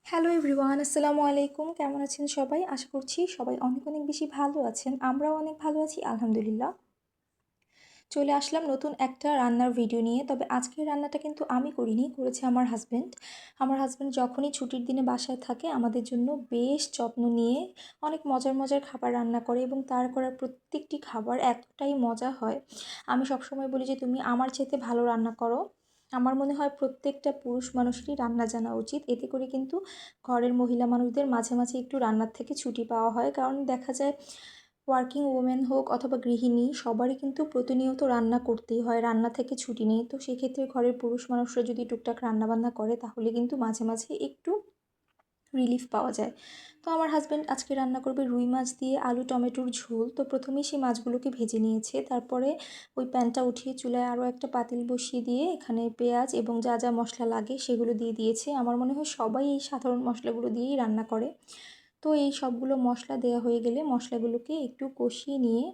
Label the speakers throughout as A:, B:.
A: Hello everyone, আসসালামু আলাইকুম। কেমন আছেন সবাই? আশা করছি সবাই অনেক অনেক বেশি ভালো আছেন। আমরাও অনেক ভালো আছি আলহামদুলিল্লাহ। চলে আসলাম নতুন একটা রান্নার ভিডিও নিয়ে। তবে আজকের রান্নাটা কিন্তু আমি করিনি, করেছে আমার হাসব্যান্ড। আমার হাসব্যান্ড যখনই ছুটির দিনে বাসায় থাকে আমাদের জন্য বেশ যত্ন নিয়ে অনেক মজার মজার খাবার রান্না করে এবং তার করা প্রত্যেকটি খাবার এতটাই মজা হয়। আমি সবসময় বলি যে তুমি আমার চাইতে ভালো রান্না করো। আমার মনে হয় প্রত্যেকটা পুরুষ মানুষেরই রান্না জানা উচিত। এতে করে কিন্তু ঘরের মহিলা মানুষদের মাঝে মাঝে একটু রান্নার থেকে ছুটি পাওয়া হয়। কারণ দেখা যায় ওয়ার্কিং ওমেন হোক অথবা গৃহিণী সবারই কিন্তু প্রতিনিয়ত রান্না করতেই হয়, রান্না থেকে ছুটি নেই। তো সেক্ষেত্রে ঘরের পুরুষ মানুষরা যদি টুকটাক রান্নাবান্না করে তাহলে কিন্তু মাঝে মাঝে একটু রিলিফ পাওয়া যায়। তো আমার হাজব্যান্ড আজকে রান্না করবে রুই মাছ দিয়ে আলু টমেটোর ঝোল। তো প্রথমেই সেই মাছগুলোকে ভেজে নিয়েছে, তারপরে ওই প্যানটা উঠিয়ে চুলায় আরও একটা পাতিল বসিয়ে দিয়ে এখানে পেঁয়াজ এবং যা যা মশলা লাগে সেগুলো দিয়ে দিয়েছে। আমার মনে হয় সবাই এই সাধারণ মশলাগুলো দিয়েই রান্না করে। তো এই সবগুলো মশলা দেওয়া হয়ে গেলে মশলাগুলোকে একটু কষিয়ে নিয়ে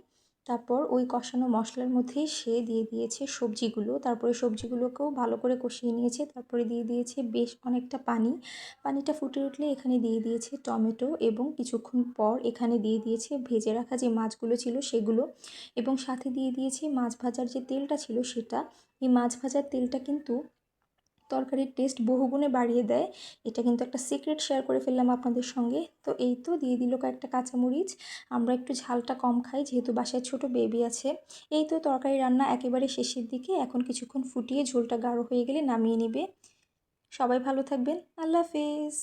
A: তারপর ওই কষানো মশলার মধ্যেই সে দিয়ে দিয়েছে সবজিগুলো। তারপরে সবজিগুলোকেও ভালো করে কষিয়ে নিয়েছে, তারপরে দিয়ে দিয়েছে বেশ অনেকটা পানি। পানিটা ফুটে উঠলে এখানে দিয়ে দিয়েছে টমেটো এবং কিছুক্ষণ পর এখানে দিয়ে দিয়েছে ভেজে রাখা যে মাছগুলো ছিল সেগুলো, এবং সাথে দিয়ে দিয়েছে মাছ ভাজার যে তেলটা ছিল সেটা। এই মাছ ভাজার তেলটা কিন্তু তরকারির টেস্ট বহুগুণে বাড়িয়ে দেয়। এটা কিন্তু একটা সিক্রেট শেয়ার করে ফেললাম আপনাদের সঙ্গে। তো এই তো দিয়ে দিল কয়েকটা কাঁচামরিচ। আমরা একটু ঝালটা কম খাই যেহেতু বাসায় ছোট বেবি আছে। এই তো তরকারি রান্না একেবারে শেষের দিকে, এখন কিছুক্ষণ ফুটিয়ে ঝোলটা গাঢ় হয়ে গেলে নামিয়ে নেবে। সবাই ভালো থাকবেন। আল্লাহ হাফেজ।